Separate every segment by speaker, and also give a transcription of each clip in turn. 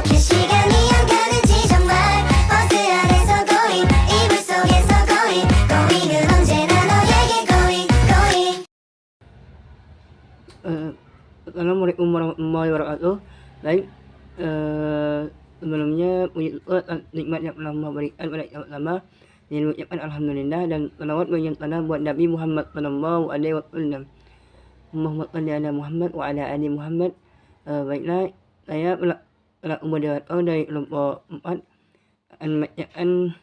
Speaker 1: 그 시간이 안 가는지 정말 버스 안에서 going 이불 속에서 going은 언제나 너에게 going.
Speaker 2: Assalamualaikum warahmatullahi wabarakatuh. Baik, sebelumnya puji syukur nikmat yang telah Allah berikan pada kita pertama, yang mengucapkan alhamdulillah dan salawat bagi tanah buat Nabi Muhammad sallallahu alaihi wasallam. Allahumma shalli ala Muhammad wa ala ali Muhammad. Baiklah, saya telah moderator dari kelompok 4 akan membacakan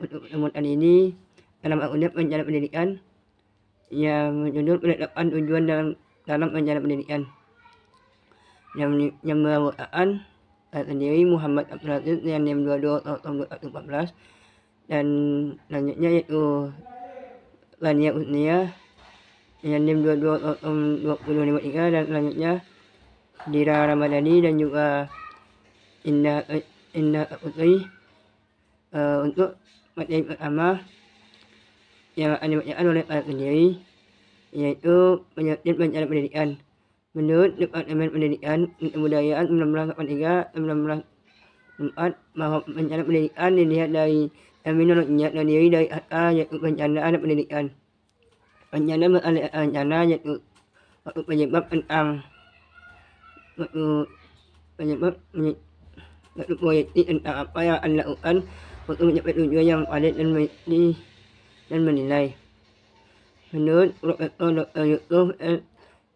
Speaker 2: untuk pertemuan kali ini dalam akun rencana pendidikan yang berjudul penetapan tujuan dalam rencana pendidikan yang beranggotakan saya sendiri Muhammad Abdul Aziz yang NIM 22 tahun 2014 dan selanjutnya yaitu Rania Usnia yang NIM 22 tahun 2053 dan selanjutnya Dira Ramadhani dan juga Indah Putri. Untuk materi pertama yang akan dibacakan oleh saya sendiri yaitu penyakit rencana pendidikan. Menurut Departemen Pendidikan dan Kebudayaan 1984 bahwa rencana pendidikan dilihat dari terminologinya terdiri dari kata yaitu perencanaan dan pendidikan. Rencana beralih rencana yaitu waktu penyebab tentang waktu proyeksi tentang apa yang akan dilakukan untuk mencapai tujuan yang valid dan menilai. Menurut Profesor Dr. Yusuf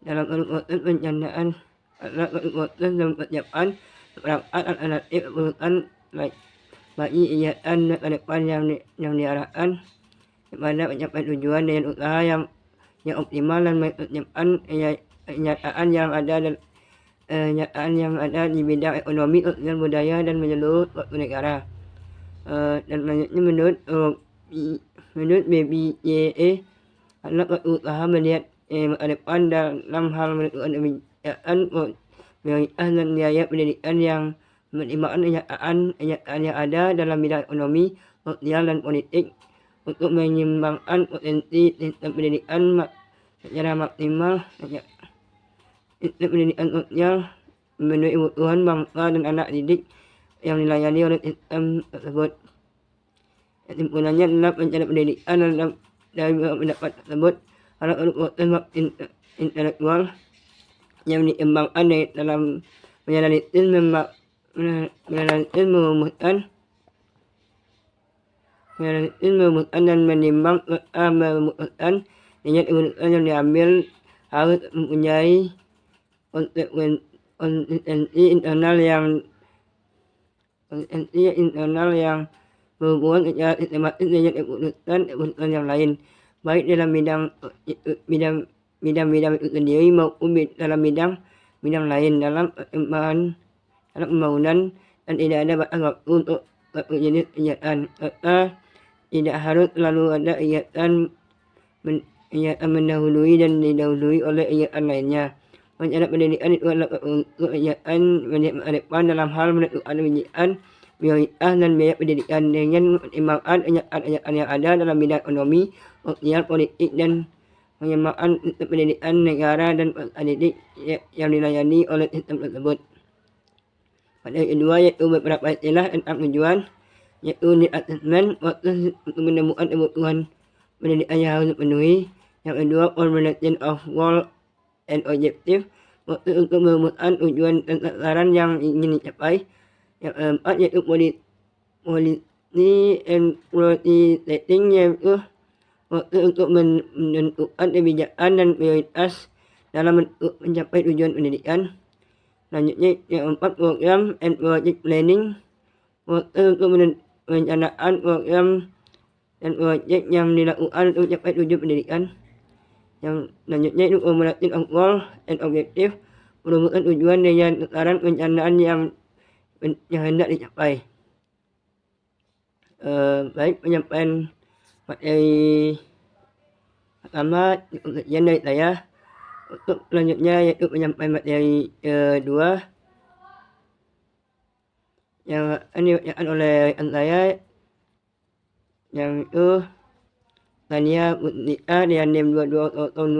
Speaker 2: dalam proses perencanaan adalah proses dan persiapan perangkat alternatif keputusan bagi kegiatan masa depan yang diarahkan kepada mencapai tujuan dengan usaha yang optimal dan persiapan kenyataan yang ada di bidang ekonomi, sosial, budaya dan menyeluruh suatu negara. Dan selanjutnya menurut BBYE adalah suatu usaha melihat masa depan dalam hal menentukan kebijakan prioritas dan biaya pendidikan yang mempertimbangkan kenyataan yang ada dalam bidang ekonomi, sosial dan politik untuk menyeimbangkan potensi sistem pendidikan secara maksimal. Sistem pendidikan sosial memenuhi kebutuhan bangsa dan anak didik yang dilayani oleh sistem tersebut. Kesimpulannya adalah rencana pendidikan dari pendapat tersebut adalah proses intelektual yang dikembangkan dalam menganalisis, merumuskan dan menimbang serta memutuskan dengan keputusan yang diambil harus mempunyai konsistensi internal yang berhubungan secara sistematis dengan keputusan yang lain, baik dalam bidang itu sendiri maupun dalam bidang lain dalam pembangunan, dan tidak ada batas waktu untuk suatu jenis kegiatan serta tidak harus selalu ada kegiatan mendahului dan didahului oleh kegiatan lainnya. Rencana pendidikan itu adalah untuk kegiatan masa depan dalam hal menentukan kebijakan, prioritas dan biaya pendidikan dengan mempertimbangkan kenyataan yang ada dalam bidang ekonomi, sosial, politik dan pengembangan sistem pendidikan negara dan peserta didik yang dilayani oleh sistem tersebut. Materi kedua yaitu beberapa istilah tentang tujuan, yaitu need assessment, proses untuk menemukan kebutuhan pendidikan yang harus dipenuhi. Yang kedua, formulation of goal and objective, proses untuk merumuskan tujuan dan sasaran yang ingin dicapai. Yang keempat yaitu policy and priority setting, yaitu proses untuk menentukan kebijakan dan prioritas dalam mencapai tujuan pendidikan. Selanjutnya yang keempat, program and project planning, proses untuk merencanakan program dan project yang dilakukan untuk mencapai tujuan pendidikan. Yang selanjutnya itu formulation of goal and objective, merumuskan tujuan dengan sasaran perencanaan yang hendak dicapai. Baik, penyampaian materi pertama sekian dari saya. Untuk selanjutnya yaitu penyampaian materi kedua yang akan dibacakan oleh rekan saya yang itu Tania Putria dengan NIM 22 tahun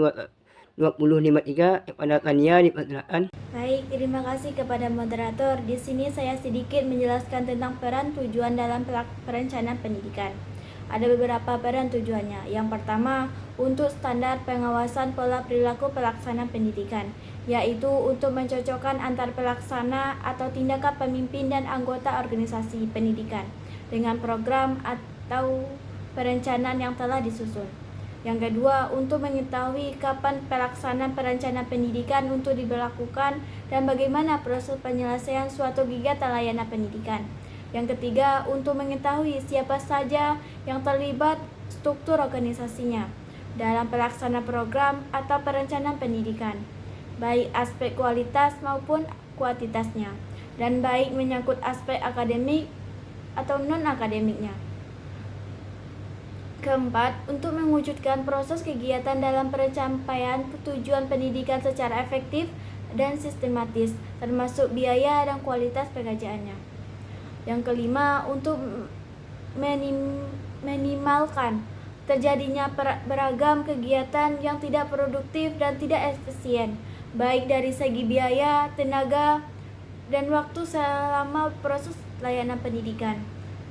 Speaker 2: 2053. Kepada Tania dipersilakan.
Speaker 3: Baik, Baik, terima kasih kepada moderator. Di sini saya sedikit menjelaskan tentang peran tujuan dalam perencanaan pendidikan. Ada beberapa peran tujuannya. Yang pertama, untuk standar pengawasan pola perilaku pelaksana pendidikan, yaitu untuk mencocokkan antar pelaksana atau tindakan pemimpin dan anggota organisasi pendidikan dengan program atau perencanaan yang telah disusun. Yang kedua, untuk mengetahui kapan pelaksanaan perencanaan pendidikan untuk diberlakukan dan bagaimana proses penyelesaian suatu kegiatan layanan pendidikan. Yang ketiga, untuk mengetahui siapa saja yang terlibat struktur organisasinya dalam pelaksanaan program atau perencanaan pendidikan, baik aspek kualitas maupun kuantitasnya, dan baik menyangkut aspek akademik atau non-akademiknya. Keempat, untuk mewujudkan proses kegiatan dalam pencapaian tujuan pendidikan secara efektif dan sistematis, termasuk biaya dan kualitas pengajarannya. Yang kelima, untuk minimalkan terjadinya beragam kegiatan yang tidak produktif dan tidak efisien, baik dari segi biaya, tenaga, dan waktu selama proses layanan pendidikan.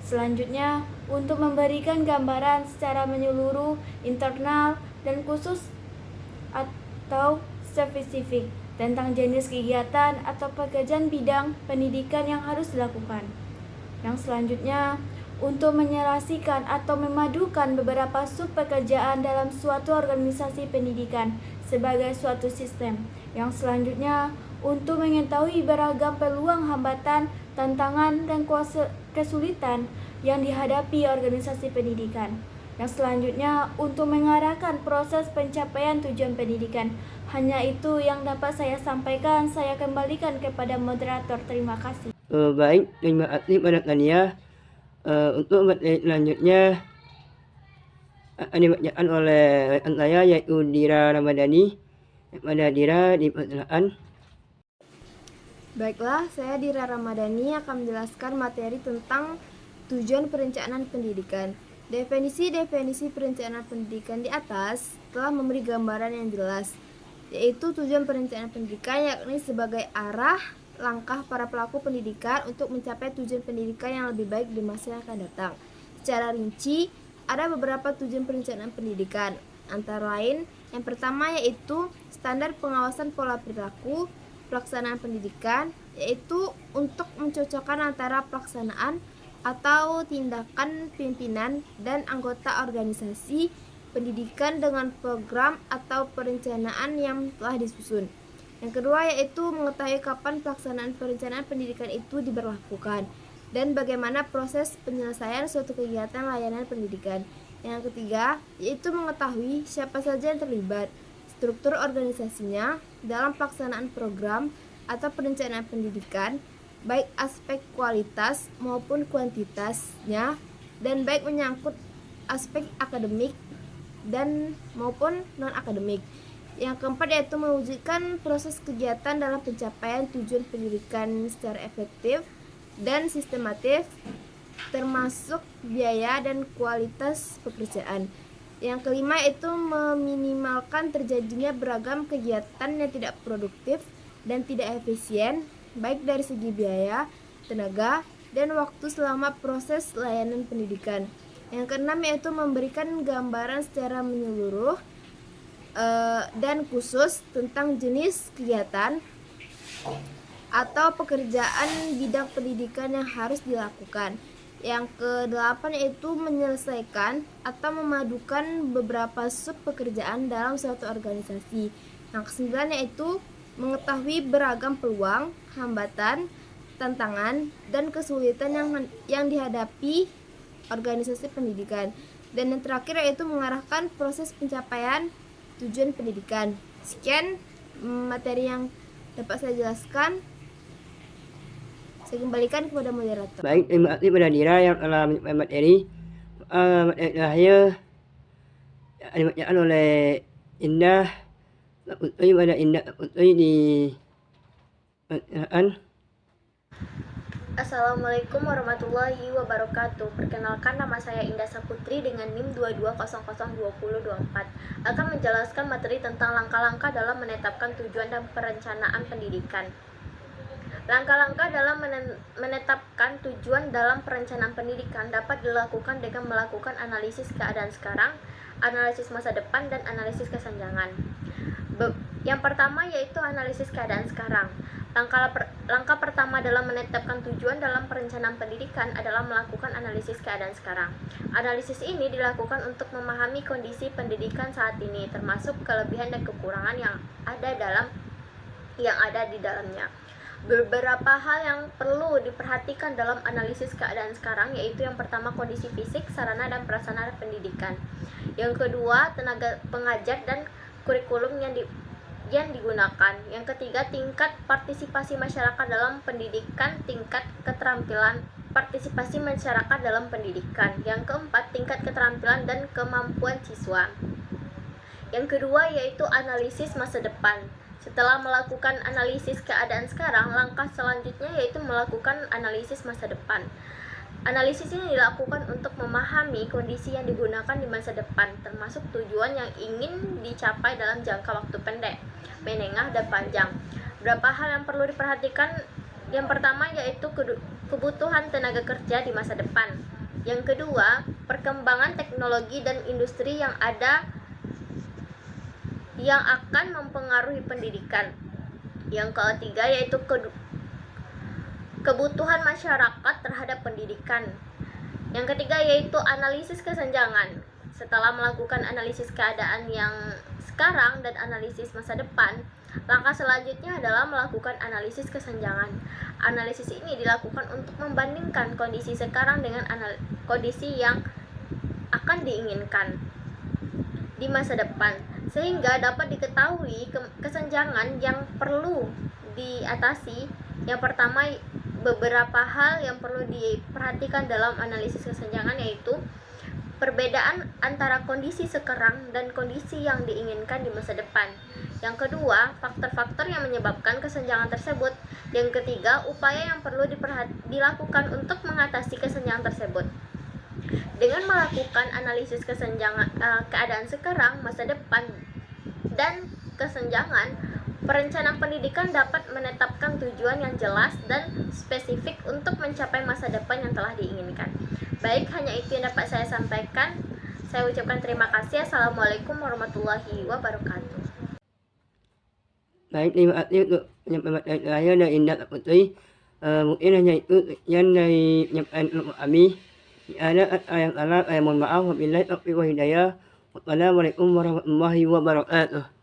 Speaker 3: Selanjutnya, untuk memberikan gambaran secara menyeluruh, internal, dan khusus atau spesifik tentang jenis kegiatan atau pekerjaan bidang pendidikan yang harus dilakukan. Yang selanjutnya, untuk menyelesaikan atau memadukan beberapa sub pekerjaan dalam suatu organisasi pendidikan sebagai suatu sistem. Yang selanjutnya, untuk mengetahui beragam peluang, hambatan, tantangan, dan kesulitan yang dihadapi organisasi pendidikan. Yang selanjutnya, untuk mengarahkan proses pencapaian tujuan pendidikan. Hanya itu yang dapat saya sampaikan. Saya kembalikan kepada moderator. Terima kasih.
Speaker 2: Baik, terima kasih pada Tania. Untuk materi selanjutnya dibacakan oleh rekan saya yaitu Dira Ramadhani. Kepada Dira dipersilakan.
Speaker 4: Baiklah, saya Dira Ramadhani akan menjelaskan materi tentang tujuan perencanaan pendidikan. Definisi perencanaan pendidikan di atas telah memberi gambaran yang jelas, yaitu tujuan perencanaan pendidikan yakni sebagai arah langkah para pelaku pendidikan untuk mencapai tujuan pendidikan yang lebih baik di masa yang akan datang. Secara rinci, ada beberapa tujuan perencanaan pendidikan, antara lain yang pertama yaitu standar pengawasan pola perilaku pelaksanaan pendidikan, yaitu untuk mencocokkan antara pelaksanaan atau tindakan pimpinan dan anggota organisasi pendidikan dengan program atau perencanaan yang telah disusun. Yang kedua yaitu mengetahui kapan pelaksanaan perencanaan pendidikan itu diberlakukan dan bagaimana proses penyelesaian suatu kegiatan layanan pendidikan. Yang ketiga yaitu mengetahui siapa saja yang terlibat, struktur organisasinya dalam pelaksanaan program atau perencanaan pendidikan, baik aspek kualitas maupun kuantitasnya, dan baik menyangkut aspek akademik dan maupun non-akademik. Yang keempat yaitu mewujudkan proses kegiatan dalam pencapaian tujuan pendidikan secara efektif dan sistematis, termasuk biaya dan kualitas pekerjaan. Yang kelima itu meminimalkan terjadinya beragam kegiatan yang tidak produktif dan tidak efisien, baik dari segi biaya, tenaga, dan waktu selama proses layanan pendidikan. Yang keenam yaitu memberikan gambaran secara menyeluruh dan khusus tentang jenis kegiatan atau pekerjaan bidang pendidikan yang harus dilakukan. Yang kedelapan yaitu menyelesaikan atau memadukan beberapa sub pekerjaan dalam suatu organisasi. Yang kesembilan yaitu mengetahui beragam peluang, hambatan, tantangan, dan kesulitan yang dihadapi organisasi pendidikan. Dan yang terakhir yaitu mengarahkan proses pencapaian tujuan pendidikan. Sekian materi yang dapat saya jelaskan. Saya kembalikan kepada moderator.
Speaker 2: Baik, terima kasih kepada Dira yang telah menyampaikan materi. Materi terakhir dibacakan oleh Indah Putri. Pada Indah Putri di persilakan.
Speaker 5: Assalamualaikum warahmatullahi wabarakatuh. Perkenalkan, nama saya Indah Saputri dengan NIM 22002024. Akan menjelaskan materi tentang langkah-langkah dalam menetapkan tujuan dan perencanaan pendidikan. Langkah-langkah dalam menetapkan tujuan dalam perencanaan pendidikan dapat dilakukan dengan melakukan analisis keadaan sekarang, analisis masa depan, dan analisis kesenjangan. Yang pertama yaitu analisis keadaan sekarang. Langkah pertama dalam menetapkan tujuan dalam perencanaan pendidikan adalah melakukan analisis keadaan sekarang. Analisis ini dilakukan untuk memahami kondisi pendidikan saat ini, termasuk kelebihan dan kekurangan yang ada di dalamnya. Beberapa hal yang perlu diperhatikan dalam analisis keadaan sekarang yaitu yang pertama kondisi fisik, sarana dan prasarana pendidikan. Yang kedua, tenaga pengajar dan kurikulum yang digunakan. Yang ketiga, tingkat partisipasi masyarakat dalam pendidikan, tingkat keterampilan partisipasi masyarakat dalam pendidikan. Yang keempat, tingkat keterampilan dan kemampuan siswa. Yang kedua yaitu analisis masa depan. Setelah melakukan analisis keadaan sekarang, langkah selanjutnya yaitu melakukan analisis masa depan. Analisis ini dilakukan untuk memahami kondisi yang digunakan di masa depan, termasuk tujuan yang ingin dicapai dalam jangka waktu pendek, menengah, dan panjang. Beberapa hal yang perlu diperhatikan, yang pertama yaitu kebutuhan tenaga kerja di masa depan. Yang kedua, perkembangan teknologi dan industri yang akan mempengaruhi pendidikan. Yang ketiga yaitu kebutuhan masyarakat terhadap pendidikan. Yang ketiga yaitu analisis kesenjangan. Setelah melakukan analisis keadaan yang sekarang dan analisis masa depan, langkah selanjutnya adalah melakukan analisis kesenjangan. Analisis ini dilakukan untuk membandingkan kondisi sekarang dengan kondisi yang akan diinginkan di masa depan, sehingga dapat diketahui kesenjangan yang perlu diatasi. Yang pertama, beberapa hal yang perlu diperhatikan dalam analisis kesenjangan yaitu perbedaan antara kondisi sekarang dan kondisi yang diinginkan di masa depan. Yang kedua, faktor-faktor yang menyebabkan kesenjangan tersebut. Yang ketiga, upaya yang perlu dilakukan untuk mengatasi kesenjangan tersebut. Dengan melakukan analisis keadaan sekarang, masa depan, dan kesenjangan, perencanaan pendidikan dapat menetapkan tujuan yang jelas dan spesifik untuk mencapai masa depan yang telah diinginkan. Baik, hanya itu yang dapat saya sampaikan. Saya ucapkan terima kasih. Assalamualaikum warahmatullahi wabarakatuh.
Speaker 2: Baik, terima kasih untuk penyampaian saya dan Indah Putri. Mungkin hanya itu yang dari penyampaian kami. Ada yang salah, saya mohon maaf. Wabillahi taufiq wal hidayah. Wassalamualaikum warahmatullahi wabarakatuh.